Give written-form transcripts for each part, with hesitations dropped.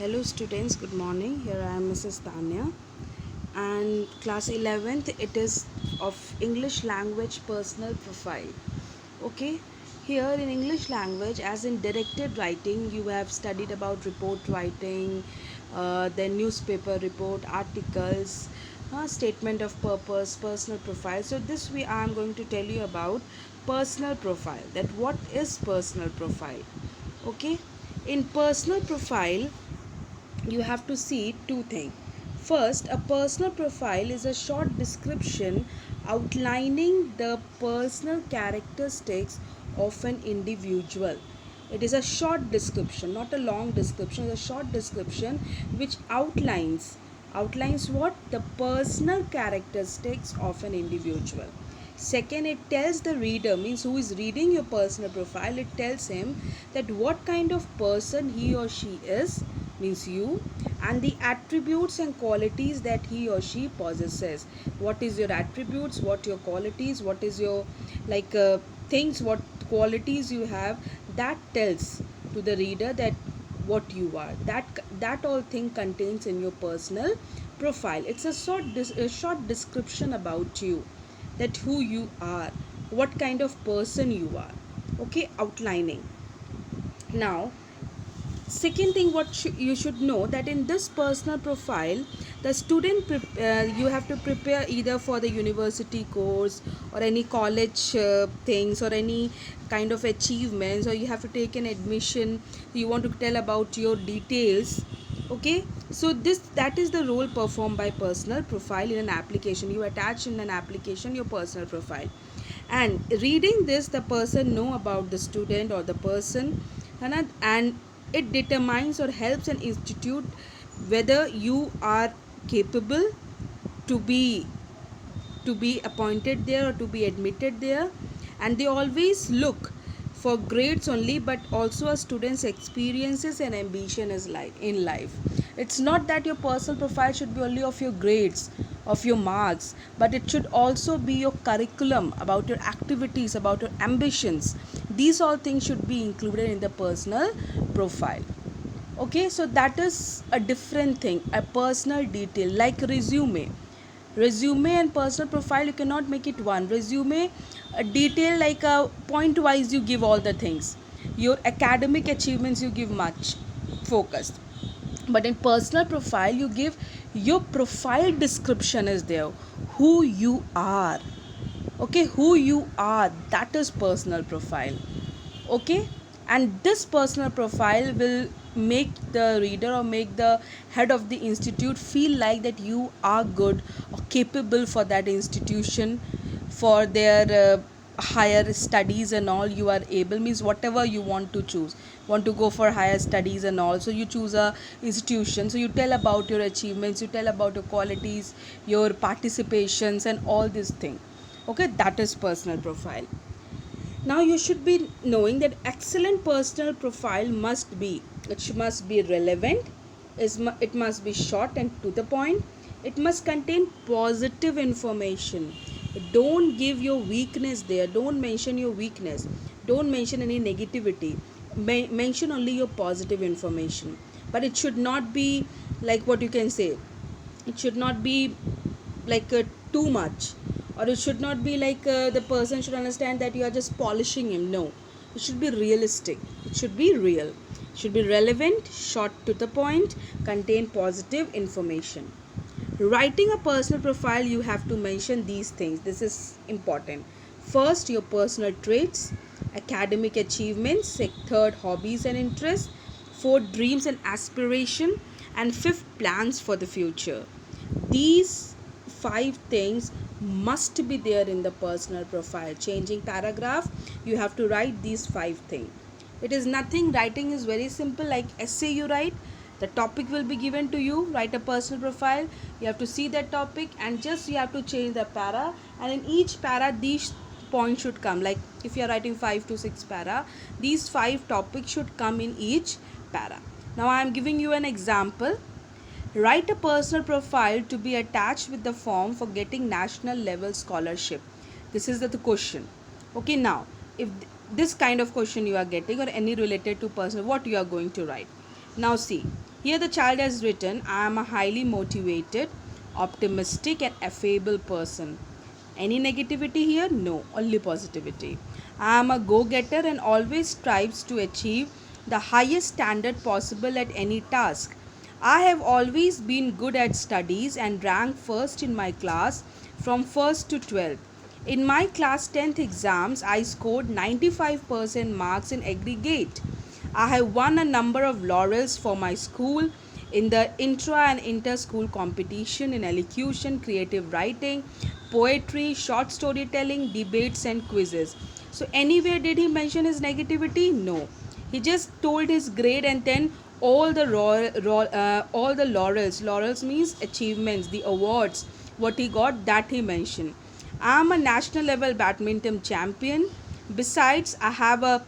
Hello students, good morning. Here I am Mrs. Tanya and class 11th. It is of English language personal profile. Okay, here in English language, as in directed writing, you have studied about report writing, then newspaper report, articles, statement of purpose, personal profile. So this way I am going to tell you about personal profile. That what is personal profile? Okay, in personal profile you have to see two things. First, a personal profile is a short description outlining the personal characteristics of an individual. It is a short description, not a long description. It's a short description which outlines what? The personal characteristics of an individual. Second, it tells the reader, means who is reading your personal profile, it tells him that what kind of person he or she is, means you, and the attributes and qualities that he or she possesses. What is your attributes, what your qualities, what is your things, what qualities you have, that tells to the reader that what you are. That all thing contains in your personal profile. It's a short description about you, that who you are, what kind of person you are. Okay, outlining. Now, second thing what you should know, that in this personal profile the you have to prepare either for the university course or any college things or any kind of achievements, or you have to take an admission, you want to tell about your details. Okay, so that is the role performed by personal profile in an application. You attach in an application your personal profile, and reading this the person know about the student or the person, and it determines or helps an institute whether you are capable to be appointed there or to be admitted there. And they always look for grades only, but also a student's experiences and ambition is in life. It's not that your personal profile should be only of your grades, of your marks, but it should also be your curriculum, about your activities, about your ambitions. These all things should be included in the personal profile. Okay, so that is a different thing, a personal detail. Like resume and personal profile, you cannot make it one. Resume, a detail, like a point wise you give all the things, your academic achievements you give much focused, but in personal profile you give your profile description is there, who you are. Okay, who you are, that is personal profile. Okay, and this personal profile will make the reader or make the head of the institute feel like that you are good or capable for that institution, for their higher studies and all. You are able, means whatever you want to choose, want to go for higher studies and all, so you choose a institution, so you tell about your achievements, you tell about your qualities, your participations and all these things. Okay, that is personal profile. Now you should be knowing that excellent personal profile must be relevant, it must be short and to the point, it must contain positive information. Don't give your weakness there, don't mention your weakness, don't mention any negativity, mention only your positive information. But it should not be like, what you can say, it should not be too much, or it should not be the person should understand that you are just polishing him. No, it should be realistic, it should be real, it should be relevant, short to the point, contain positive information. Writing a personal profile, you have to mention these things, this is important. First, your personal traits, academic achievements. Third, hobbies and interests. Fourth, dreams and aspiration. And fifth, plans for the future. These five things must be there in the personal profile. Changing paragraph, you have to write these five things. It is nothing, writing is very simple, like essay you write, the topic will be given to you, write a personal profile, you have to see that topic and just you have to change the para, and in each para these points should come. Like if you are writing 5 to 6 para, these 5 topics should come in each para. Now I am giving you an example. Write a personal profile to be attached with the form for getting national level scholarship. This is the question. Okay, now if this kind of question you are getting or any related to personal, what you are going to write? Now see, Here the child has written, I am a highly motivated, optimistic and affable person. Any negativity here? No, only positivity. I am a go-getter and always strives to achieve the highest standard possible at any task. I have always been good at studies and ranked first in my class from 1st to 12th. In my class 10th exams, I scored 95% marks in aggregate. I have won a number of laurels for my school in the intra and inter school competition in elocution, creative writing, poetry, short storytelling, debates, and quizzes. So, anywhere did he mention his negativity? No. He just told his grade and then all the laurels. Laurels means achievements, the awards, what he got, that he mentioned. I am a national level badminton champion. Besides, I have a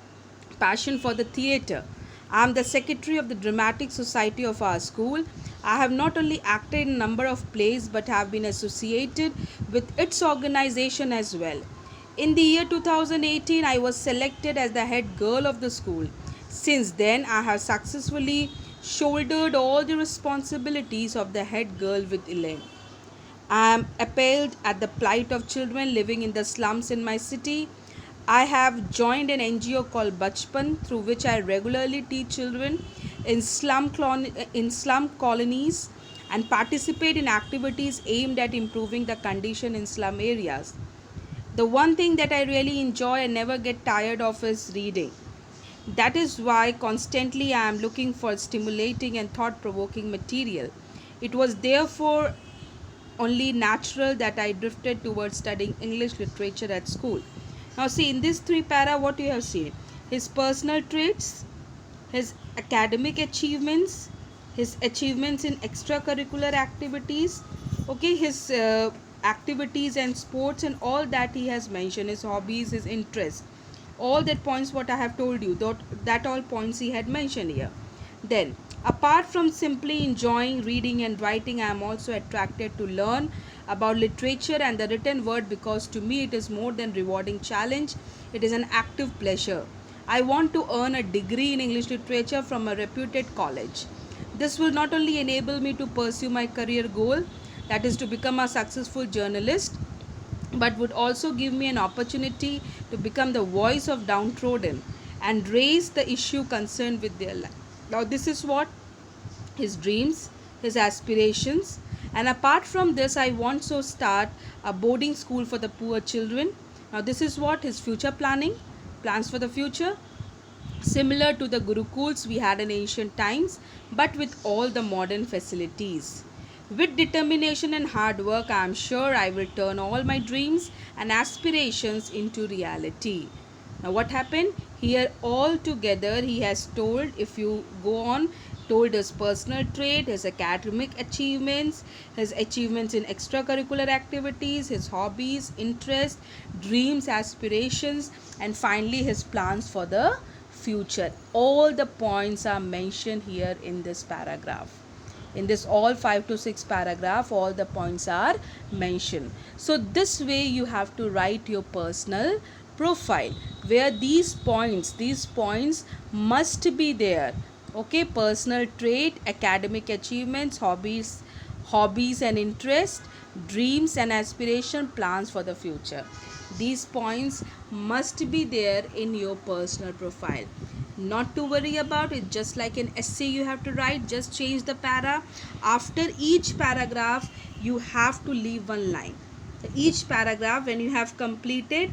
passion for the theatre. I am the secretary of the Dramatic Society of our school. I have not only acted in a number of plays but have been associated with its organization as well. In the year 2018, I was selected as the head girl of the school. Since then, I have successfully shouldered all the responsibilities of the head girl with Elaine. I am appalled at the plight of children living in the slums in my city. I have joined an NGO called Bachpan, through which I regularly teach children in slum colonies and participate in activities aimed at improving the condition in slum areas. The one thing that I really enjoy and never get tired of is reading. That is why constantly I am looking for stimulating and thought provoking material. It was therefore only natural that I drifted towards studying English literature at school. Now, see, in this three para, what you have seen: his personal traits, his academic achievements, his achievements in extracurricular activities, okay, his activities and sports, and all that he has mentioned, his hobbies, his interests, all that points what I have told you, that all points he had mentioned here. Then, apart from simply enjoying reading and writing, I am also attracted to learn about literature and the written word, because to me it is more than rewarding challenge, it is an active pleasure. I want to earn a degree in English literature from a reputed college. This will not only enable me to pursue my career goal, that is to become a successful journalist, but would also give me an opportunity to become the voice of downtrodden and raise the issue concerned with their life. Now, this is what his dreams, his aspirations, and apart from this, I want to start a boarding school for the poor children. Now, this is what his future plans for the future, similar to the gurukuls we had in ancient times, but with all the modern facilities. With determination and hard work, I am sure I will turn all my dreams and aspirations into reality. Now, what happened? Here, all together, he has told, if you go on, told his personal trait, his academic achievements, his achievements in extracurricular activities, his hobbies, interests, dreams, aspirations, and finally his plans for the future. All the points are mentioned here in this paragraph. In this all 5 to 6 paragraph, all the points are mentioned. So this way you have to write your personal profile, where these points must be there. Okay, personal trait, academic achievements, hobbies and interests, dreams and aspiration, plans for the future. These points must be there in your personal profile. Not to worry about it, just like an essay you have to write, just change the para. After each paragraph you have to leave one line. Each paragraph, when you have completed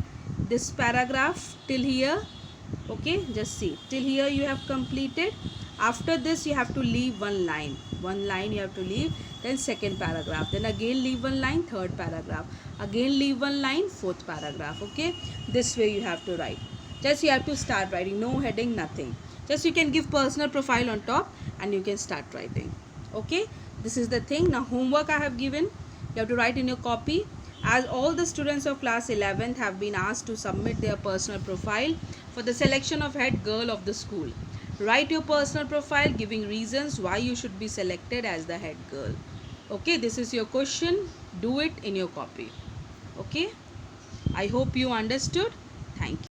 this paragraph till here, okay, just see, till here you have completed. After this you have to leave one line you have to leave. Then second paragraph, then again leave one line, third paragraph, again leave one line, fourth paragraph. Okay, this way you have to write. Just you have to start writing, no heading, nothing. Just you can give personal profile on top and you can start writing. Okay, this is the thing. Now, homework I have given, you have to write in your copy. As all the students of class 11th have been asked to submit their personal profile for the selection of head girl of the school. Write your personal profile giving reasons why you should be selected as the head girl. Okay, this is your question. Do it in your copy. Okay, I hope you understood. Thank you.